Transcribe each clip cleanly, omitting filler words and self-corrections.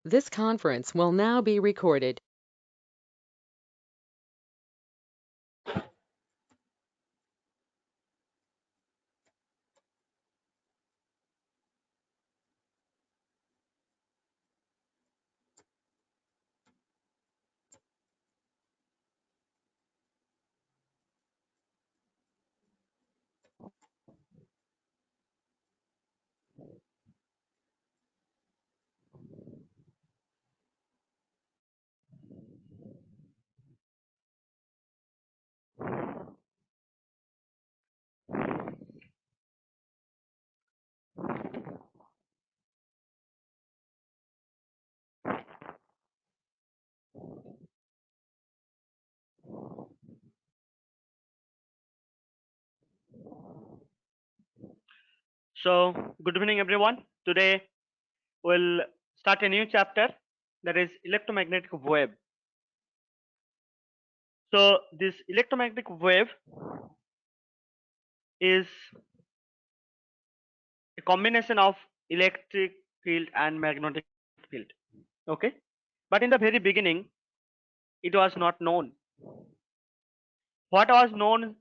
This conference will now be recorded. So, good evening, everyone. Today we'll start a new chapter, that is electromagnetic wave. So, this electromagnetic wave is a combination of electric field and magnetic field. Okay, but in the very beginning, it was not known. What was known,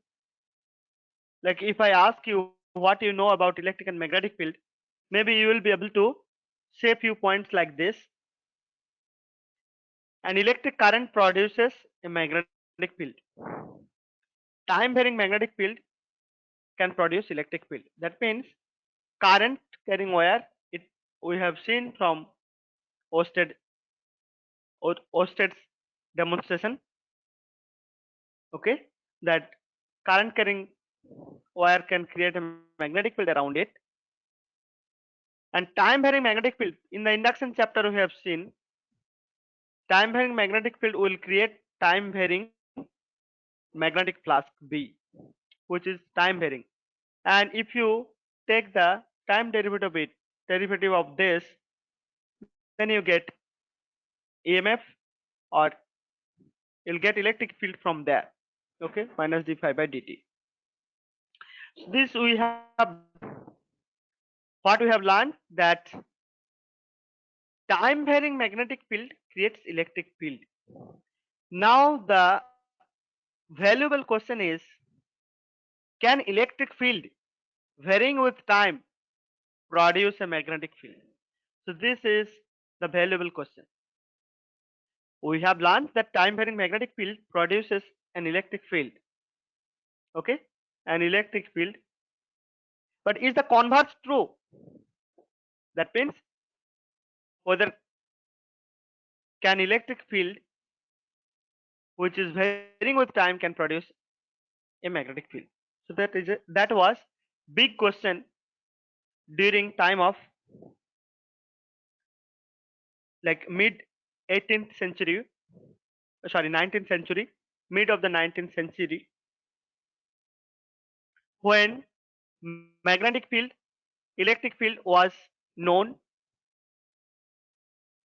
like if I ask you what you know about electric and magnetic field, maybe you will be able to say a few points like this. An electric current produces a magnetic field. Time varying magnetic field can produce electric field. That means current carrying wire, it we have seen from Oersted Oersted's demonstration, okay, that current carrying wire can create a magnetic field around it. And time varying magnetic field, in the induction chapter we have seen time varying magnetic field will create time varying magnetic flux B, which is time varying. And if you take the time derivative of this, then you get EMF, or you'll get electric field from there. Okay, minus d phi by dt. So this we have, what we have learned, that time varying magnetic field creates electric field. Now the valuable question is, can electric field varying with time produce a magnetic field? So this is the valuable question. We have learned that time varying magnetic field produces an electric field. Okay, an electric field. But is the converse true? That means whether can electric field which is varying with time can produce a magnetic field? So that was big question during time of like mid 18th century, sorry 19th century, mid of the 19th century, when magnetic field, electric field was known,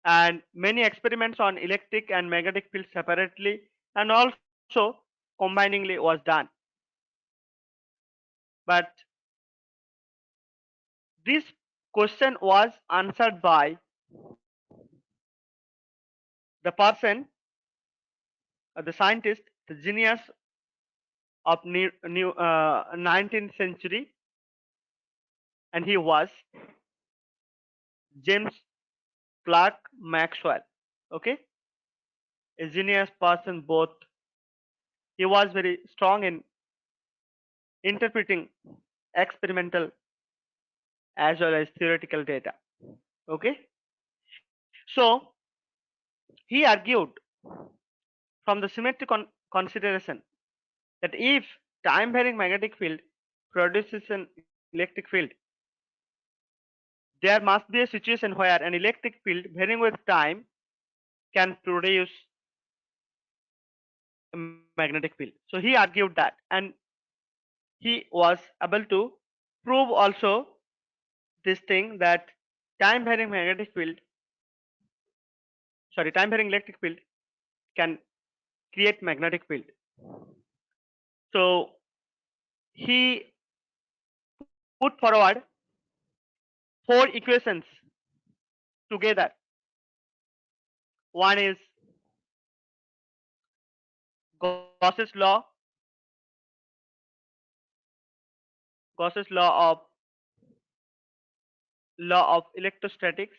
and many experiments on electric and magnetic field separately and also combiningly was done. But this question was answered by the person, the scientist, the genius of 19th century, and he was James Clerk Maxwell. Okay, a genius person both. He was very strong in interpreting experimental as well as theoretical data. Okay, so he argued from the symmetric consideration that if time varying magnetic field produces an electric field, there must be a situation where an electric field varying with time can produce a magnetic field. So he argued that, and he was able to prove also this thing, that time varying magnetic field, sorry, time varying electric field can create magnetic field. So he put forward four equations together One is Gauss's law of electrostatics.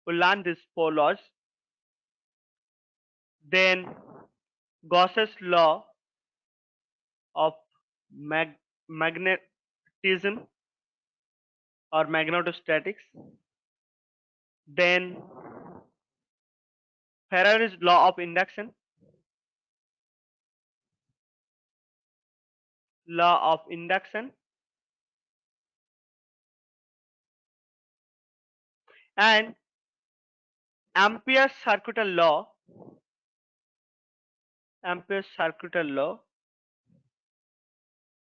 We'll learn these four laws. Then Gauss's law of magnetism or magnetostatics. Then Faraday's law of induction, and Ampere's circuital law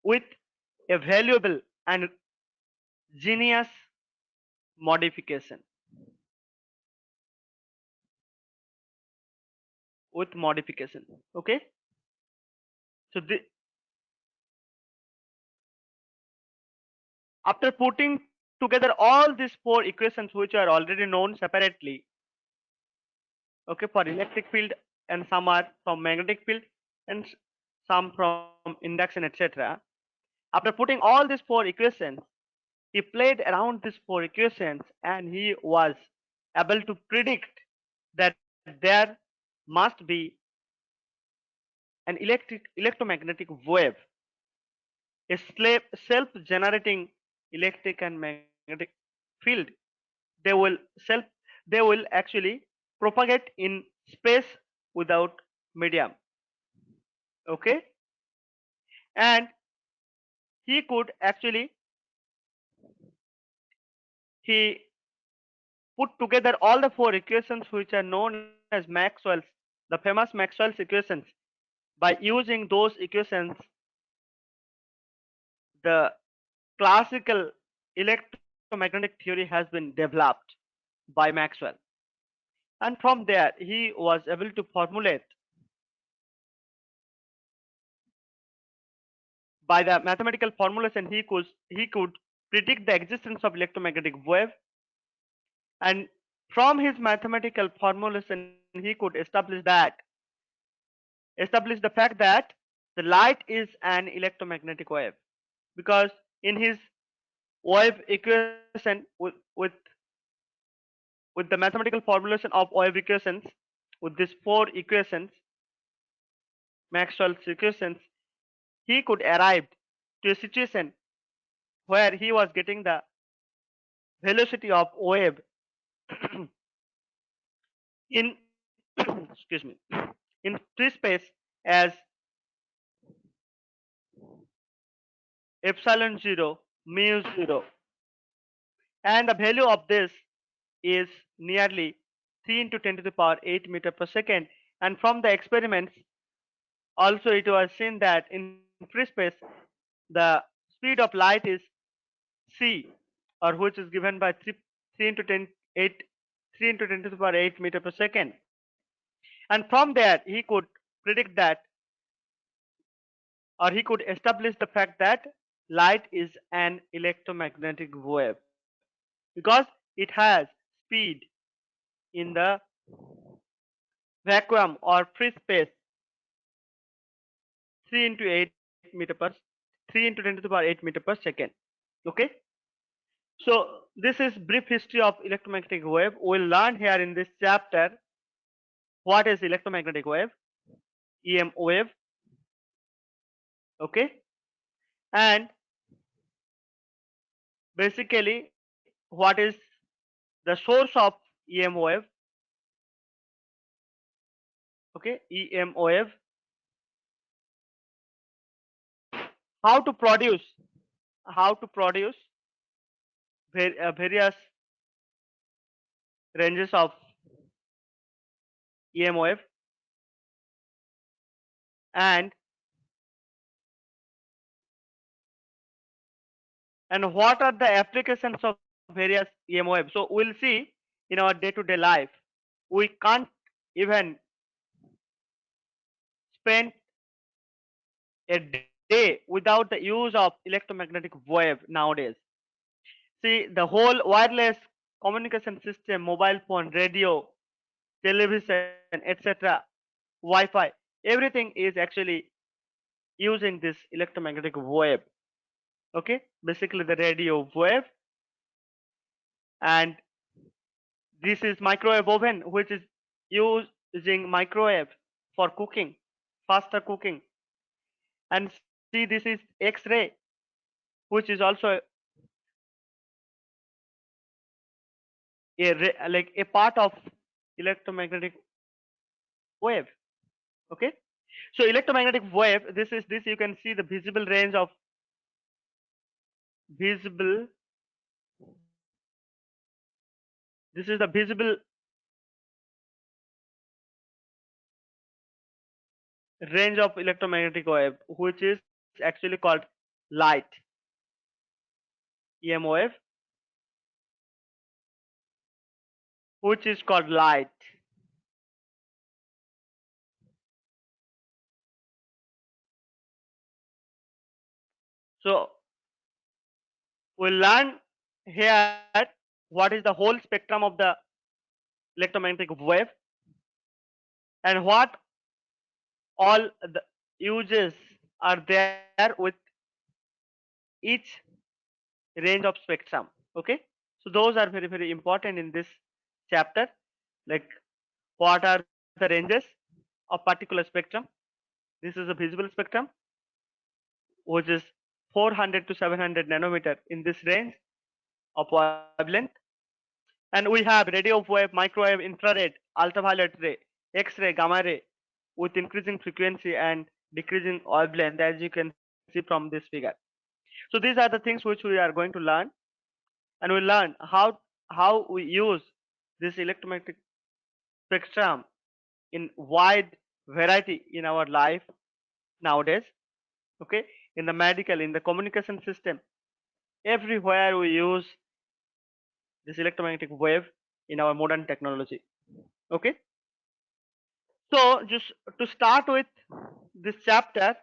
with a valuable and genius modification. Okay. So after putting together all these four equations which are already known separately, okay, for electric field, and some are from magnetic field, and some from induction, etc. After putting all these four equations, he played around these four equations and he was able to predict that there must be an electromagnetic wave, a self-generating electric and magnetic field. They will self they will actually propagate in space without medium. Okay, and he could actually he put together all the four equations which are known as the famous Maxwell's equations. By using those equations, the classical electromagnetic theory has been developed by Maxwell. And from there, he was able to formulate, by the mathematical formulation, he could predict the existence of electromagnetic wave, and from his mathematical formulation, he could establish the fact that the light is an electromagnetic wave, because in his wave equation, with the mathematical formulation of wave equations, with these four equations, Maxwell's equations, he could arrive to a situation where he was getting the velocity of wave in excuse me, in free space as epsilon 0 mu 0, and the value of this is nearly 3 into 10 to the power 8 meter per second. And from the experiments also, it was seen that in free space the speed of light is c, or which is given by 3 into 10 8 3 into 10 to the power 8 meter per second. And from there he could predict that, or he could establish the fact that light is an electromagnetic wave, because it has speed in the vacuum or free space 3 into 8 meter per 3 into 10 to the power 8 meter per second. Okay, so this is brief history of electromagnetic wave. We'll learn here in this chapter what is electromagnetic wave, EM wave. Okay, and basically what is the source of EM wave. Okay, EM wave, how to produce various ranges of EM wave, and what are the applications of various EM wave. So we'll see in our day-to-day life, we can't even spend a day without the use of electromagnetic wave nowadays. See, the whole wireless communication system, mobile phone, radio, television, etc., Wi-Fi, everything is actually using this electromagnetic wave. Okay, basically the radio wave. And this is microwave oven, which is using microwave for cooking, faster cooking. And see, this is X-ray, which is also like a part of electromagnetic wave. Okay, so electromagnetic wave, this you can see the visible range of visible. This is the visible range of electromagnetic wave, which is actually called light, EM wave, which is called light. So we'll learn here what is the whole spectrum of the electromagnetic wave and what all the uses are there with each range of spectrum. Okay, so those are very, very important in this chapter, like what are the ranges of particular spectrum. This is a visible spectrum, which is 400 to 700 nanometer in this range of wavelength. And we have radio wave, microwave, infrared, ultraviolet ray, X-ray, gamma ray, with increasing frequency and decreasing wavelength, as you can see from this figure. So these are the things which we are going to learn, and we learn how we use this electromagnetic spectrum in wide variety in our life nowadays. Okay, in the medical, in the communication system, everywhere we use this electromagnetic wave in our modern technology. Okay, so just to start with this chapter,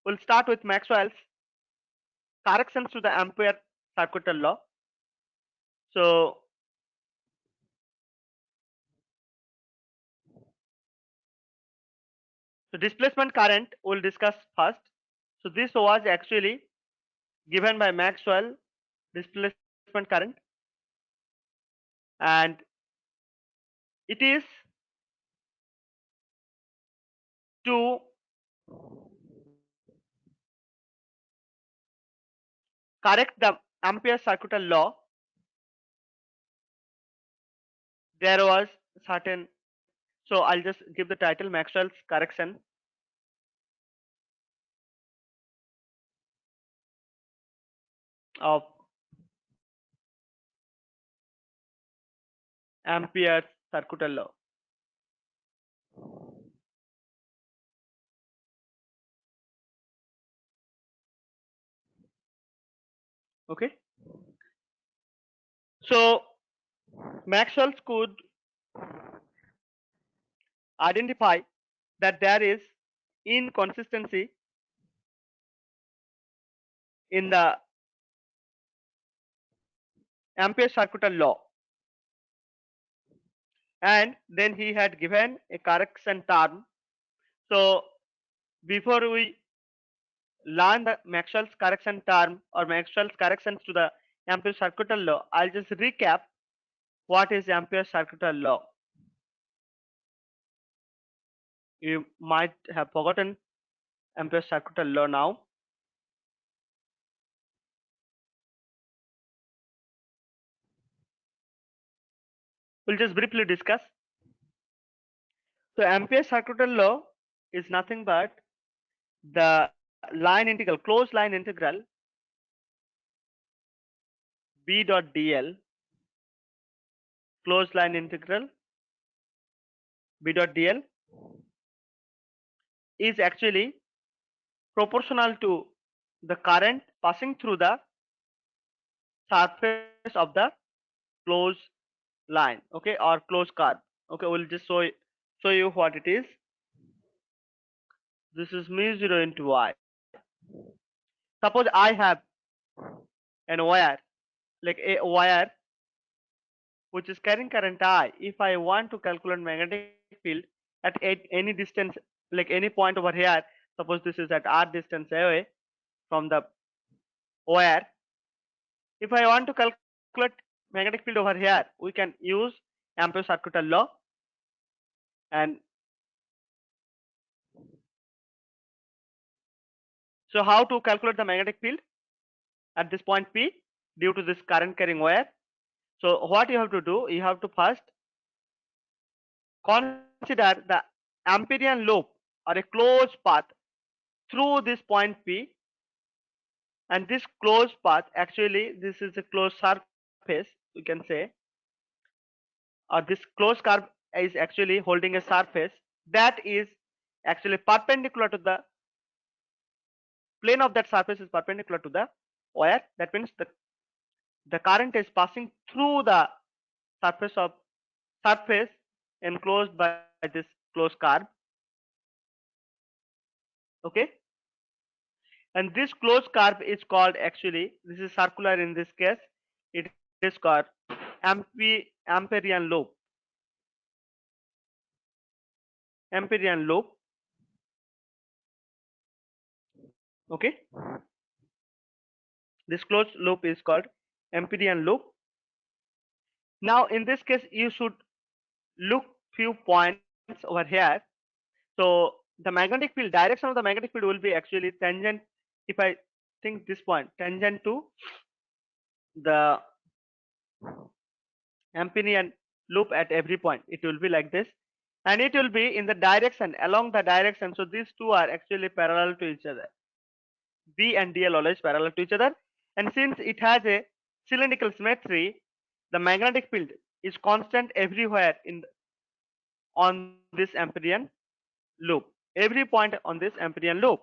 we'll start with Maxwell's corrections to the Ampere circuital law. So displacement current we'll discuss first. So this was actually given by Maxwell, displacement current, and it is to correct the Ampere circuital law. There was certain, so I'll just give the title Maxwell's correction of Ampere's circuital law. Okay, so Maxwell could identify that there is inconsistency in the Ampere circuital law, and then he had given a correction term. So before we learn the Maxwell's correction term or Maxwell's corrections to the Ampere circuital law, I'll just recap what is Ampere circuital law. You might have forgotten Ampere circuital law now. We'll just briefly discuss. So Ampere circuital law is nothing but the line integral, closed line integral B dot dl, closed line integral B dot dl is actually proportional to the current passing through the surface of the closed line, okay, or closed curve. Okay, we'll just show you what it is. This is mu0 into y. Suppose I have an wire, like a wire which is carrying current I. If I want to calculate magnetic field at any distance, like any point over here, suppose this is at r distance away from the wire. If I want to calculate magnetic field over here, we can use Ampere's circuital law. And so how to calculate the magnetic field at this point P due to this current carrying wire? So what you have to do, you have to first consider the Amperian loop or a closed path through this point P, and this closed path, actually this is a closed surface, we can say, or this closed curve is actually holding a surface that is actually perpendicular to the plane of that surface, is perpendicular to the wire. That means the current is passing through the surface enclosed by this closed curve. Okay, and this closed curve is called, actually this is circular in this case, it is called Amperian loop. Amperian loop. Okay, this closed loop is called Amperian loop. Now in this case you should look few points over here. So the magnetic field, direction of the magnetic field will be actually tangent. If I think this point tangent to the Amperian loop at every point, it will be like this, and it will be in the direction, along the direction. So these two are actually parallel to each other. B and DL always parallel to each other, and since it has a cylindrical symmetry, the magnetic field is constant everywhere on this Amperian loop, every point on this Amperian loop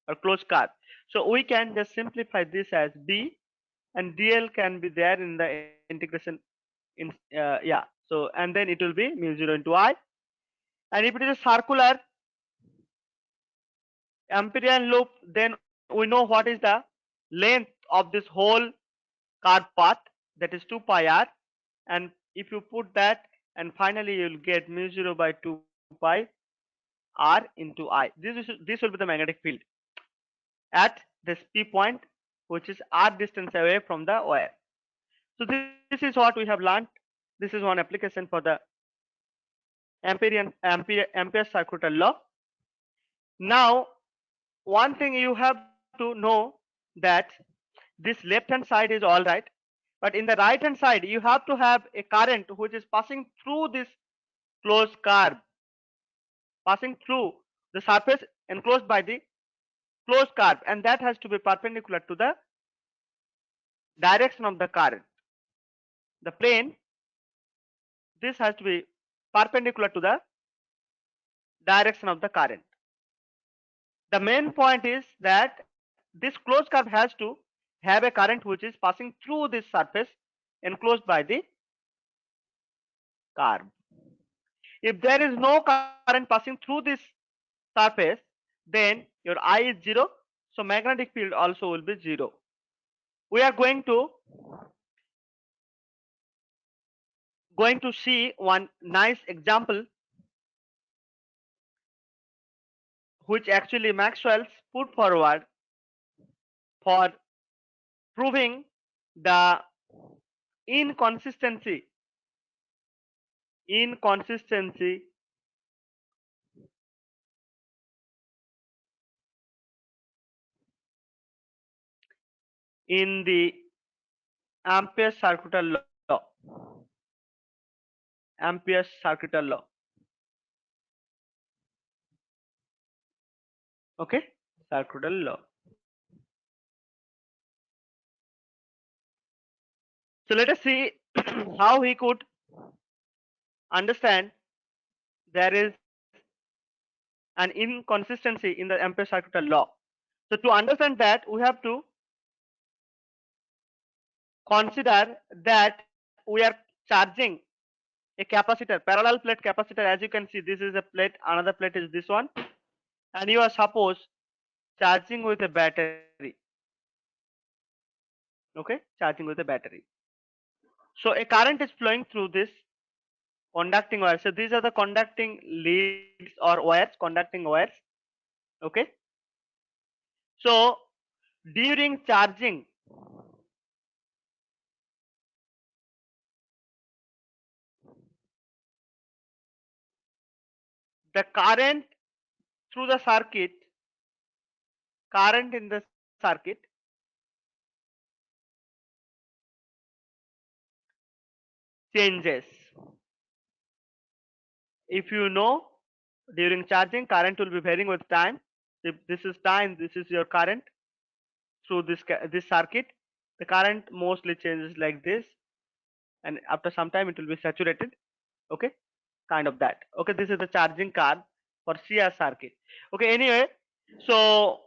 or closed curve. So we can just simplify this as B, and DL can be there in the integration in yeah. So and then it will be mu 0 into I, and if it is a circular Amperian loop, then we know what is the length of this whole curve path, that is 2 pi r, and if you put that, and finally you will get mu 0 by 2 pi r into I. This will be the magnetic field at this P point, which is r distance away from the wire. So this is what we have learned. This is one application for the Ampere's circuital law. Now one thing you have to know, that this left hand side is all right, but in the right hand side you have to have a current which is passing through this closed curve, passing through the surface enclosed by the closed curve, and that has to be perpendicular to the direction of the current. The plane, this has to be perpendicular to the direction of the current. The main point is that this closed curve has to have a current which is passing through this surface enclosed by the curve. If there is no current passing through this surface, then your I is 0, so magnetic field also will be 0. We are going to see one nice example which actually Maxwell put forward for proving the inconsistency in the Ampere's circuital law. Ampere's circuital law. Okay, circuital law. So let us see how he could understand there is an inconsistency in the Ampere's circuital law. So to understand that, we have to consider that we are charging a capacitor, parallel plate capacitor. As you can see, this is a plate, another plate is this one, and you are suppose charging with a battery. Okay, charging with a battery. So a current is flowing through this conducting wire. So these are the conducting leads or wires, conducting wires. Okay. So during charging, the current through the circuit, current in the circuit changes. If you know, during charging, current will be varying with time. If this is time, this is your current through this circuit. The current mostly changes like this, and after some time it will be saturated. Okay, kind of that. Okay, this is the charging card for CR circuit. Okay, anyway, so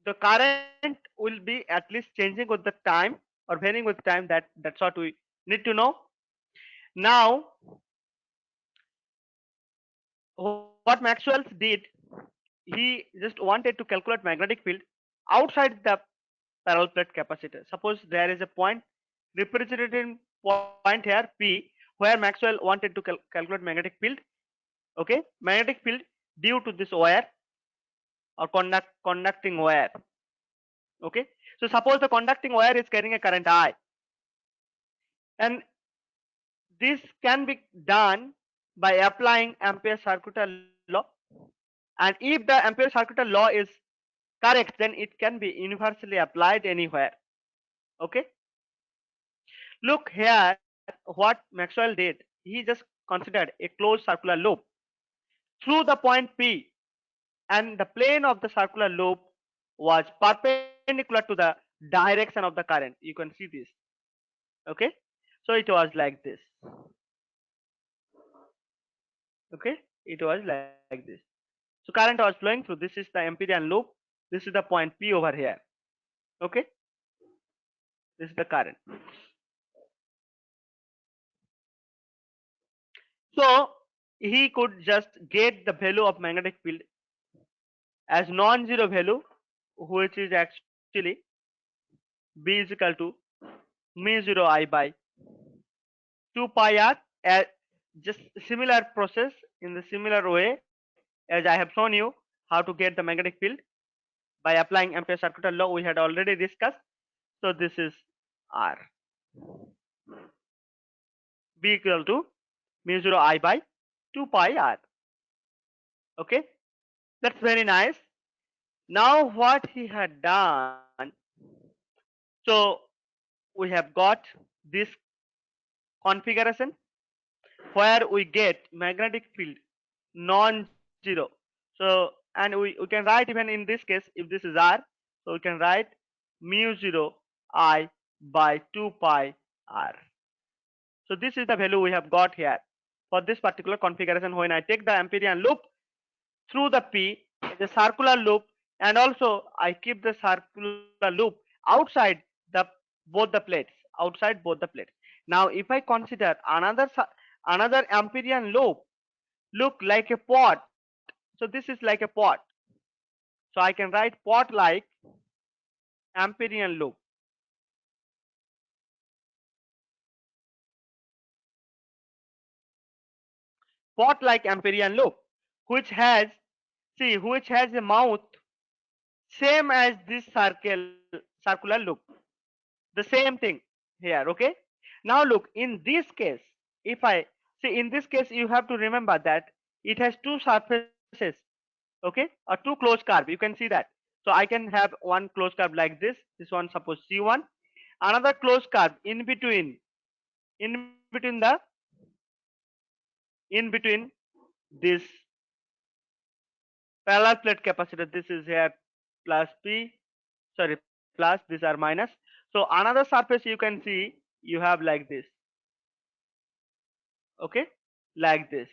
the current will be at least changing with the time or varying with time. That's what we need to know. Now, what Maxwell did, he just wanted to calculate magnetic field outside the parallel plate capacitor. Suppose there is a point, represented point here P, where Maxwell wanted to calculate magnetic field. Okay, magnetic field due to this wire or conducting wire. Okay, so suppose the conducting wire is carrying a current I, and this can be done by applying Ampere circular law. And if the Ampere circular law is correct, then it can be universally applied anywhere. Okay, look here what Maxwell did. He just considered a closed circular loop through the point P, and the plane of the circular loop was perpendicular to the direction of the current. You can see this. Okay, so it was like this. Okay, it was like this. So current was flowing through. This is the Amperian loop. This is the point P over here. Okay, this is the current. So he could just get the value of magnetic field as non-zero value, which is actually B is equal to mu 0 I by 2 pi r. Just similar process in the similar way as I have shown you how to get the magnetic field by applying Ampere circular law. We had already discussed. So this is R, B equal to mu 0 I by 2 pi r. Okay, that's very nice. Now what he had done, so we have got this configuration where we get magnetic field non-zero. So and we can write, even in this case, if this is R, so we can write mu 0 I by 2 pi r. So this is the value we have got here for this particular configuration. When I take the Amperian loop through the P, the circular loop, and also I keep the circular loop outside the both the plates, outside both the plates. Now if I consider another Amperian loop, look like a pot. So this is like a pot. So I can write pot like Amperian loop. Pot like Amperian loop, which has, see, which has a mouth same as this circular loop. The same thing here. Okay, now look, in this case, if I see, in this case you have to remember that it has two surfaces. Okay, or two closed curve. You can see that. So I can have one closed curve like this one, suppose C1, another closed curve in between the in between this parallel plate capacitor. This is here plus P, sorry, plus, these are minus. So another surface you can see, you have like this. Okay, like this,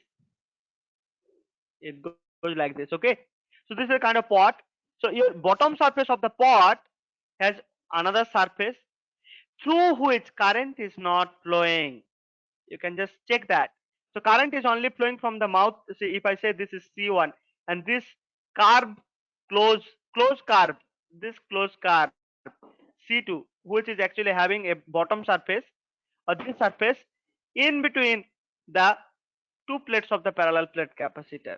it goes like this. Okay, so this is a kind of pot. So your bottom surface of the pot has another surface through which current is not flowing. You can just check that. So current is only flowing from the mouth. See, if I say this is C1 and this curve, close curve, this close curve C2, which is actually having a bottom surface or this surface in between the two plates of the parallel plate capacitor.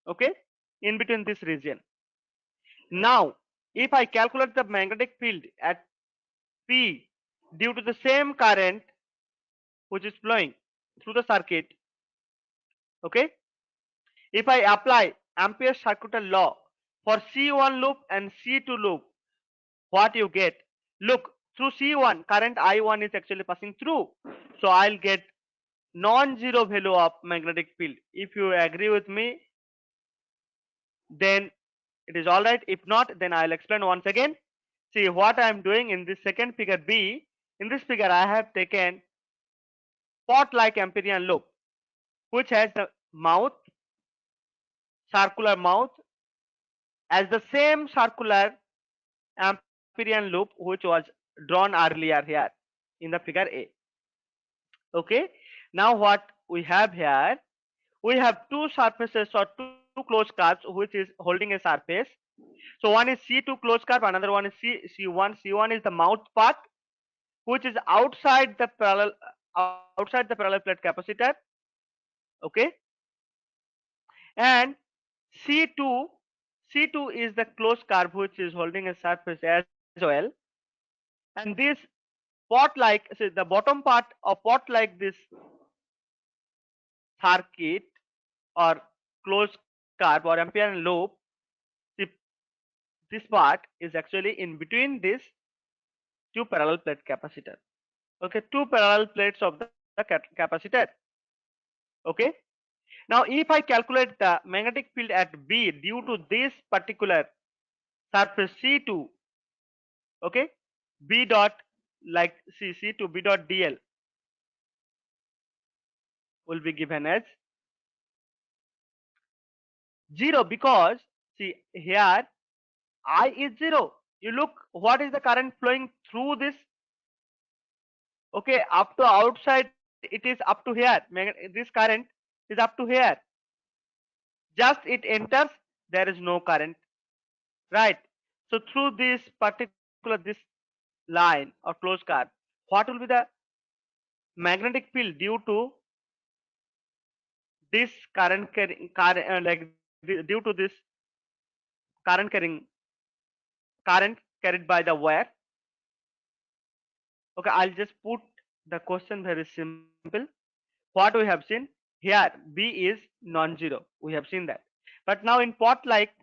Okay, in between this region. Now, if I calculate the magnetic field at P due to the same current which is flowing through the circuit, okay, if I apply Ampere's circuital law for C1 loop and C2 loop, what you get? Look, through C1, current I1 is actually passing through. So I'll get non-zero value of magnetic field. If you agree with me, then it is alright. If not, then I'll explain once again. See what I am doing in this second figure B. In this figure, I have taken pot-like Amperian loop, which has the mouth, circular mouth, as the same circular Amperian loop which was drawn earlier here in the figure A. Okay. Now what we have here, we have two surfaces or two closed curves which is holding a surface. So one is C2 closed curve, another one is C1. C1 is the mouth part which is outside the parallel plate capacitor. Okay. And C2 is the closed curve which is holding a surface as well. And this pot like, so the bottom part of pot like this circuit or closed curve or Amperian loop, this part is actually in between these two parallel plate capacitor. Okay, two parallel plates of the capacitor. Okay. Now if I calculate the magnetic field at B due to this particular surface C2, okay, B dot like C2 B dot dl will be given as 0, because see here I is 0. You look what is the current flowing through this. Okay, up to outside it is up to here. This current is up to here. Just it enters, there is no current, right? So through this particular this line or closed curve, what will be the magnetic field due to this current carrying due to this current carried by the wire? Okay, I'll just put the question very simple. What we have seen here, B is non-zero. We have seen that. But now in pot like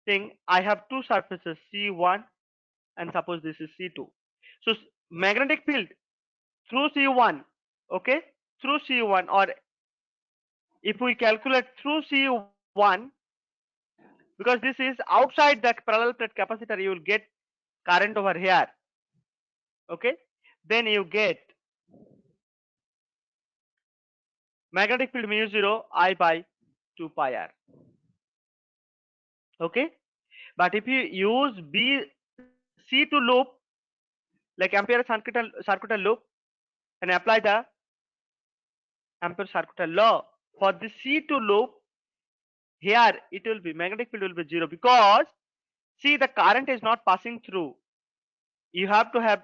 thing, I have two surfaces C1 and suppose this is C2. So magnetic field through C1, okay, through C1, or if we calculate through C1, because this is outside the parallel plate capacitor, you will get current over here. Okay, then you get magnetic field mu 0 I by 2 pi r. Okay, but if you use B C2 loop like Ampere circuital loop and apply the Ampere circuital law for the C2 loop, here it will be magnetic field will be 0, because see the current is not passing through. You have to have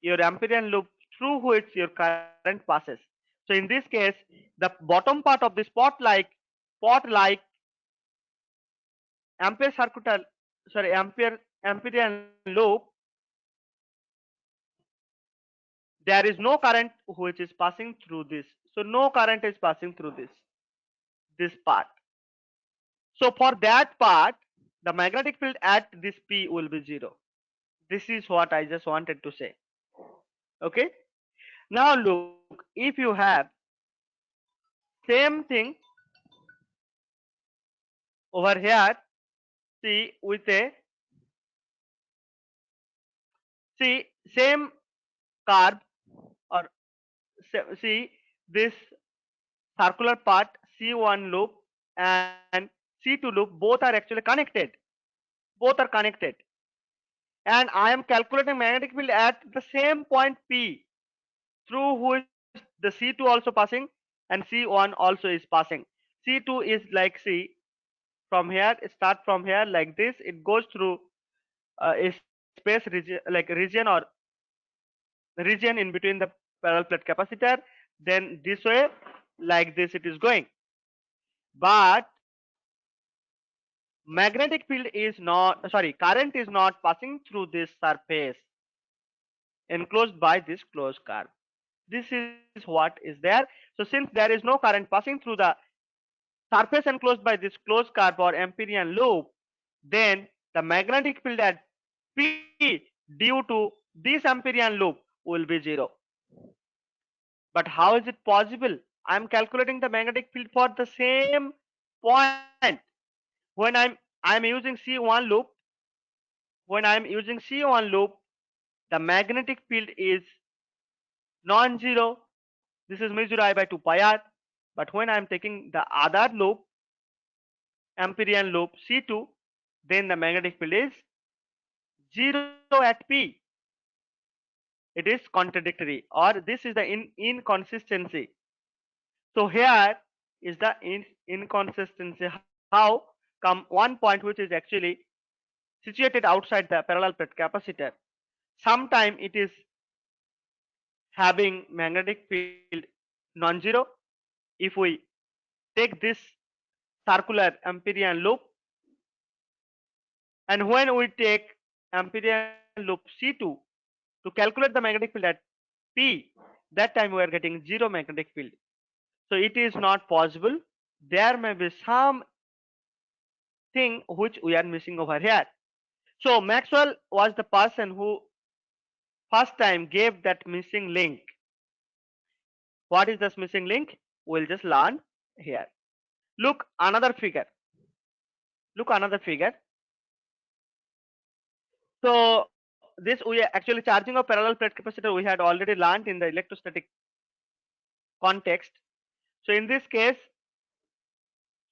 your Amperian loop through which your current passes. So in this case, the bottom part of this pot like Amperian loop, there is no current which is passing through this. So no current is passing through this part. So for that part, the magnetic field at this P will be 0. This is what I just wanted to say. Okay. Now look, if you have same thing over here, see with a same curve, or see this circular part C1 loop and C2 loop, both are actually connected. Both are connected. And I am calculating magnetic field at the same point P through which the C2 also passing and C1 also is passing. C2 is like, see, from here, it start from here like this, it goes through a space region, like region or region in between the parallel plate capacitor, then this way, like this it is going. But magnetic field is not, sorry, current is not passing through this surface enclosed by this closed curve. This is what is there. So since there is no current passing through the surface enclosed by this closed curve or Amperian loop, then the magnetic field at P due to this Amperian loop will be 0. But how is it possible? I am calculating the magnetic field for the same point. When I'm using C1 loop, when I'm using C1 loop, the magnetic field is non-zero. This is mu 0 I by 2 pi r. But when I'm taking the other loop, Amperian loop C2, then the magnetic field is 0 at P. It is contradictory, or this is the inconsistency. So here is the inconsistency. How come one point which is actually situated outside the parallel plate capacitor, sometime it is having magnetic field non-zero. If we take this circular Amperian loop, and when we take Amperian loop C2 to calculate the magnetic field at P, that time we are getting 0 magnetic field. So it is not possible. There may be some thing which we are missing over here. So Maxwell was the person who first time gave that missing link. What is this missing link? We'll just learn here. Look another figure. Look another figure. So this we are actually charging of parallel plate capacitor we had already learned in the electrostatic context. So in this case,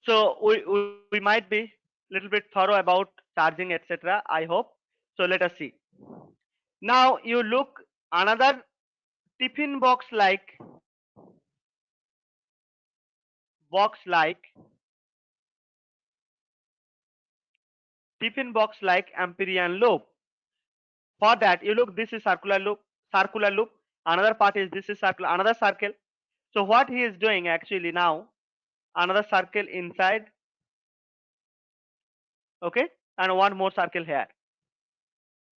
so we might be little bit thorough about charging, etc. I hope. So let us see. Now you look another tiffin tiffin box like Amperian loop. For that, you look, this is circular loop. Another part is this is circle, another circle. So what he is doing actually now, another circle inside, okay, and one more circle here.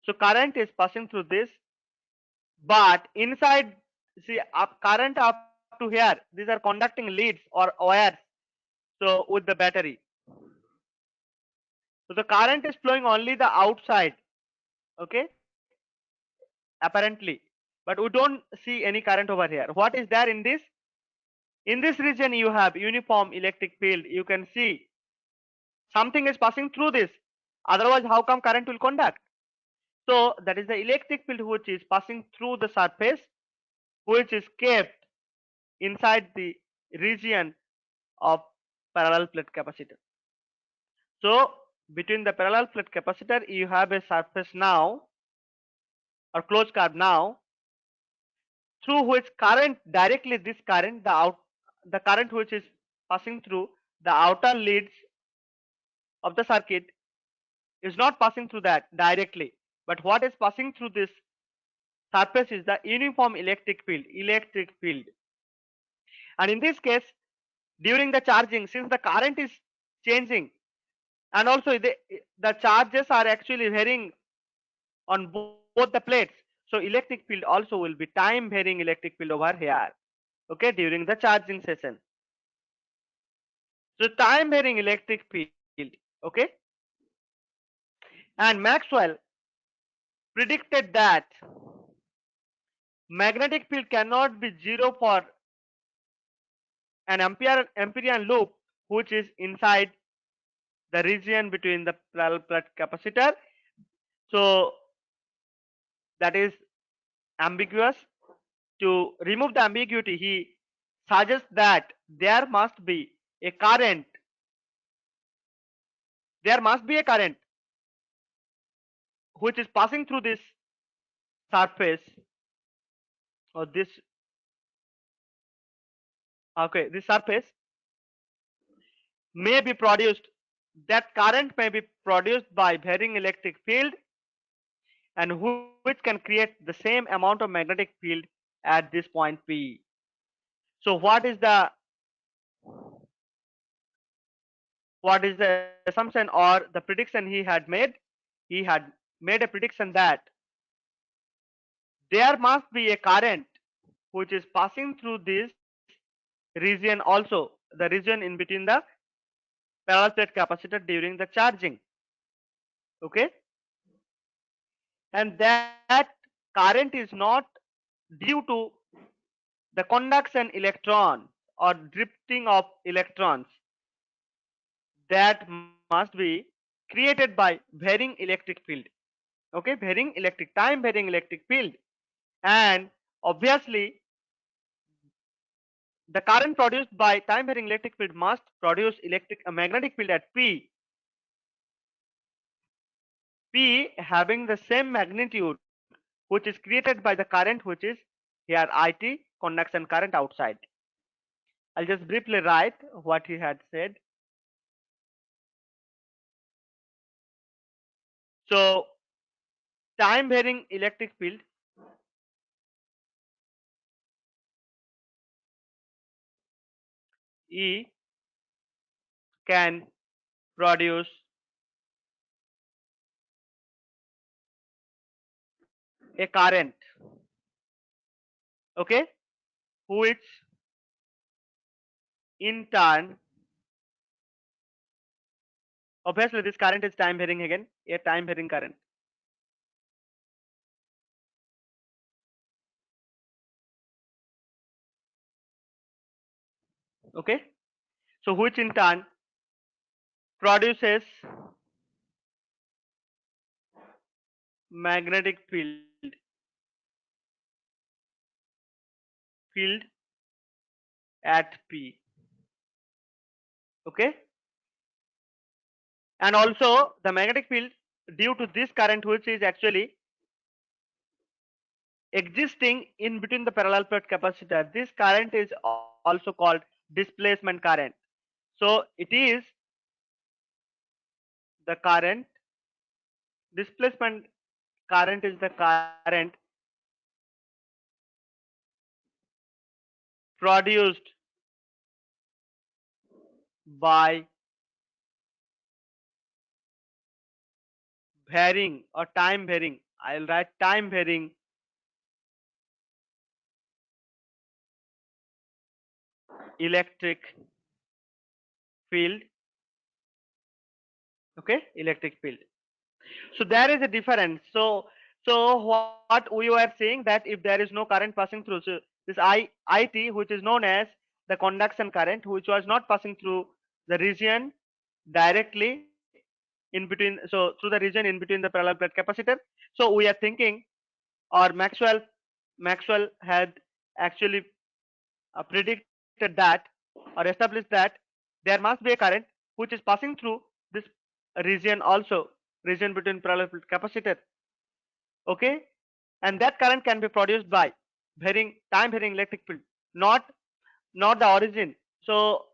So current is passing through this, but inside, see, current up to here, these are conducting leads or wires. So with the battery, so the current is flowing only the outside, okay, apparently, but we don't see any current over here. What is there in this? In this region you have uniform electric field. You can see something is passing through this, otherwise how come current will conduct? So that is the electric field which is passing through the surface, which is kept inside the region of parallel plate capacitor. So between the parallel plate capacitor you have a surface now, or closed curve now, through which current, directly this current, the current which is passing through the outer leads of the circuit is not passing through that directly, but what is passing through this surface is the uniform electric field. And in this case, during the charging, since the current is changing, and also the charges are actually varying on both the plates, so electric field also will be time varying electric field over here, okay, during the charging session. So time varying electric field, okay, and Maxwell predicted that magnetic field cannot be zero for an Amperian loop which is inside the region between the parallel plate capacitor. So that is ambiguous. To remove the ambiguity, he suggests that there must be a current. There must be a current which is passing through this surface, or this, okay, this surface may be produced. That current may be produced by varying electric field, and which can create the same amount of magnetic field at this point P. So what is the assumption or the prediction he had made? He had made a prediction that there must be a current which is passing through this region also, the region in between the parallel plate capacitor during the charging. Okay, and that current is not due to the conduction electron or drifting of electrons, that must be created by varying electric field. Okay, varying electric time varying electric field, and obviously the current produced by time varying electric field must produce magnetic field at P having the same magnitude which is created by the current which is here IT conduction current outside. I'll just briefly write what he had said. So time varying electric field E can produce a current, okay, which in turn, obviously this current is time varying again, a time varying current. Okay, so which in turn produces magnetic field at P. Okay, and also the magnetic field due to this current which is actually existing in between the parallel plate capacitor, this current is also called displacement current. So it is the current, displacement current is the current produced by varying or time varying, I'll write time varying electric field. Okay, electric field. So there is a difference. So what we were saying, that if there is no current passing through, so this IT which is known as the conduction current, which was not passing through the region directly in between, so through the region in between the parallel plate capacitor. So we are thinking, or Maxwell had actually predicted that or established that there must be a current which is passing through this region also, region between parallel plate capacitor. Okay, and that current can be produced by varying time varying electric field, not the origin. So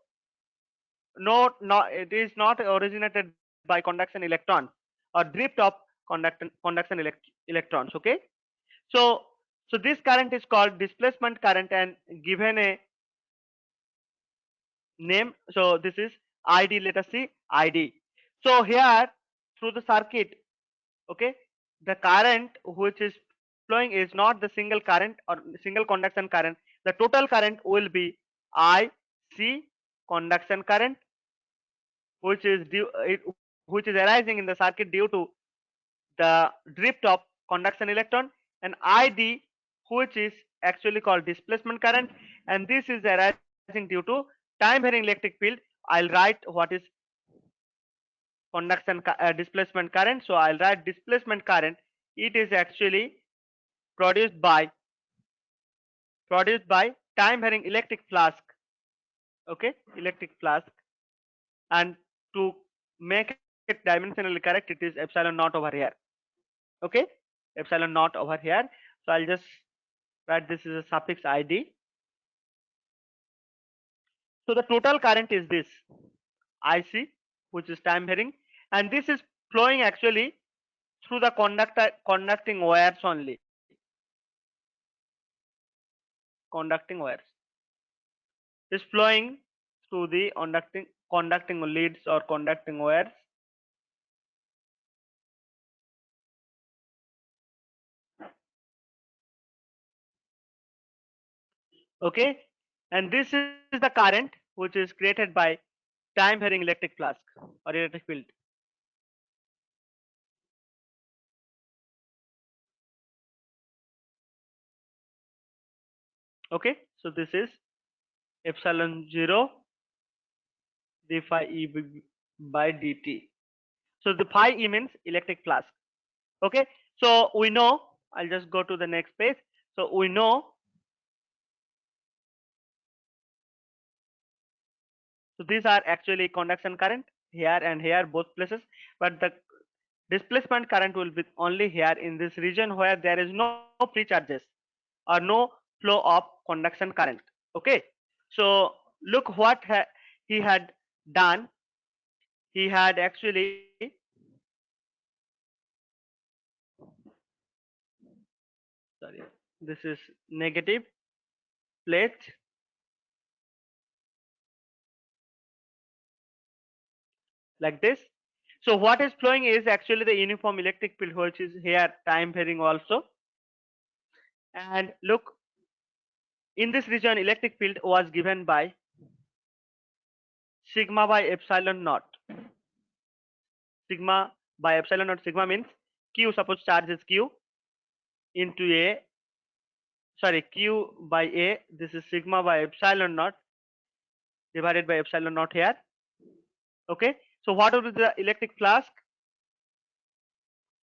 it is not originated by conduction electrons or drift of conduction electrons. Okay, so this current is called displacement current and given a name. So this is ID, let us see ID. So here through the circuit, okay, the current which is flowing is not the single current or single conduction current. The total current will be IC conduction current, which is which is arising in the circuit due to the drift of conduction electron, and ID which is actually called displacement current, and this is arising due to time varying electric field. I'll write what is displacement current. So I'll write displacement current. It is actually produced by time varying electric flask. Okay, electric flask, and to make it dimensionally correct, it is epsilon naught over here. Okay, epsilon naught over here. So I'll just write this is a suffix ID. So the total current is this IC, which is time varying, and this is flowing actually through the conducting wires only. Conducting wires is flowing through the conducting leads or conducting wires. Okay, and this is the current which is created by time varying electric flask or electric field. Okay, so this is epsilon 0 d phi e by dt. So the phi e means electric flask. Okay, so we know, I'll just go to the next page. So we know, so these are actually conduction current here and here both places, but the displacement current will be only here in this region where there is no free charges or no flow of conduction current. Okay, so look what he had done. He had actually, sorry, this is negative plate like this. So what is flowing is actually the uniform electric field, which is here time varying also. And look, in this region electric field was given by sigma by epsilon naught. Sigma by epsilon naught, sigma means q, suppose charge is q into a, sorry, q by a, this is sigma by epsilon naught divided by epsilon naught here. Okay, so what will be the electric flask?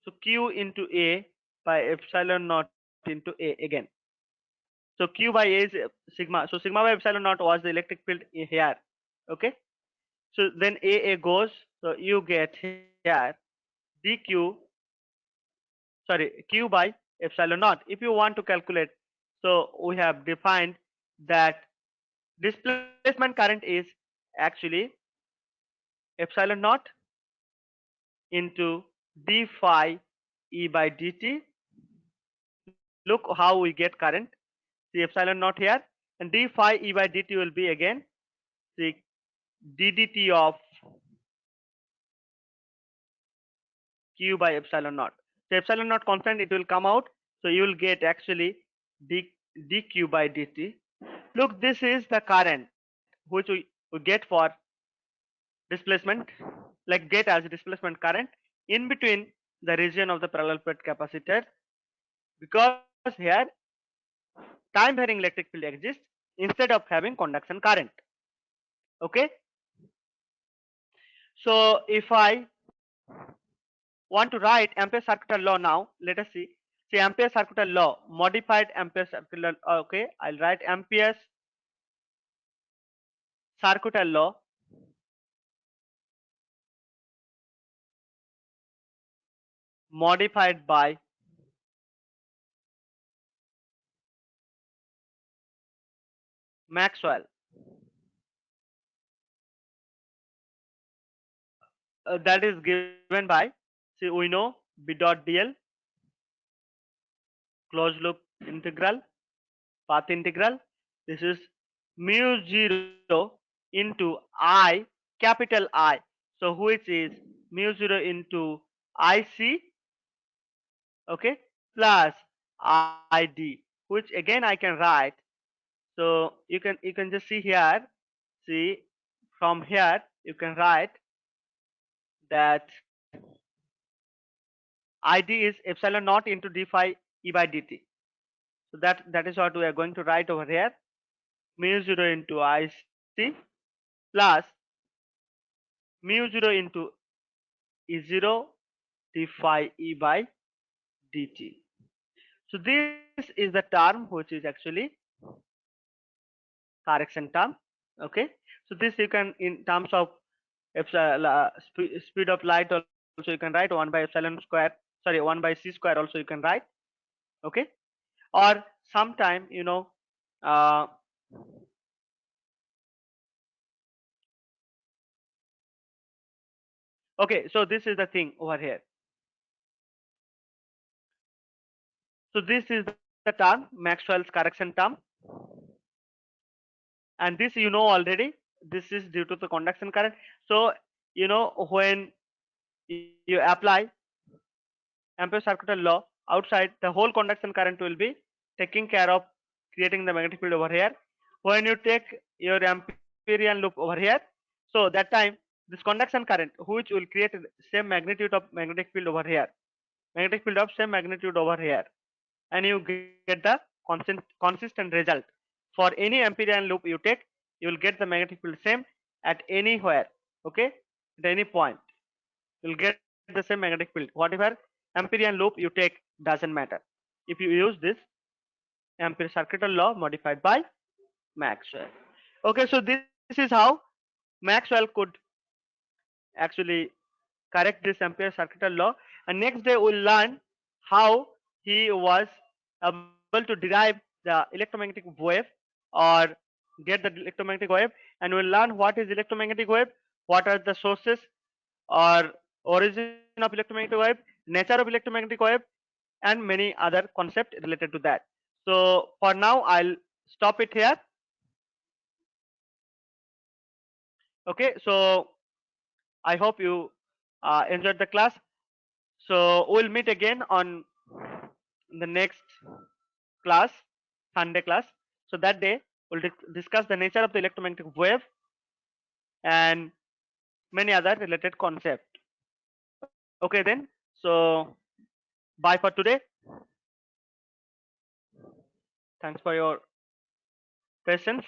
So q into a by epsilon naught into a again. So q by a is sigma, so sigma by epsilon naught was the electric field here. Okay, so then a goes, so you get here dq, sorry, q by epsilon naught. If you want to calculate, so we have defined that displacement current is actually epsilon naught into d phi e by dt. Look how we get current. See epsilon naught here, and d phi e by dt will be again the ddt of q by epsilon naught. So epsilon naught constant, it will come out. So you will get actually dq by dt. Look, this is the current which we get for displacement, like get as displacement current in between the region of the parallel plate capacitor, because here time varying electric field exists instead of having conduction current. Okay, so if I want to write Ampere circular law now, let us see. See Ampere circular law, modified Ampere circular. Okay, I'll write Ampere's circular law modified by Maxwell. That is given by, see we know B dot dl closed loop integral path integral. This is mu 0 into I, capital I. So which is mu 0 into IC, okay, plus ID, which again I can write. So you can just see here. See from here you can write that ID is epsilon naught into d phi e by dt. So that is what we are going to write over here. Mu 0 into IC plus mu 0 into E0 d phi E by dt. So this is the term which is actually correction term. Okay, so this you can, in terms of speed of light also you can write 1 by epsilon square, sorry, 1 by c square also you can write. Okay, or sometime uh, okay, so this is the thing over here. So this is the term Maxwell's correction term, and this you know already. This is due to the conduction current. So you know when you apply Ampere's circuital law outside, the whole conduction current will be taking care of creating the magnetic field over here. When you take your Amperian loop over here, so that time this conduction current which will create same magnitude of magnetic field over here, magnetic field of same magnitude over here, and you get the consistent result. For any Amperian loop you take, you will get the magnetic field same at anywhere, okay, at any point you'll get the same magnetic field. Whatever Amperian loop you take doesn't matter if you use this Ampere circuital law modified by Maxwell. Okay, so this is how Maxwell could actually correct this Ampere circuital law, and next day we'll learn how he was able to derive the electromagnetic wave or get the electromagnetic wave, and we'll learn what is electromagnetic wave, what are the sources or origin of electromagnetic wave, nature of electromagnetic wave, and many other concepts related to that. So for now I'll stop it here. Okay, so I hope you enjoyed the class. So we'll meet again on the next class, Sunday class. So that day we'll discuss the nature of the electromagnetic wave and many other related concepts. Okay then. So bye for today. Thanks for your patience.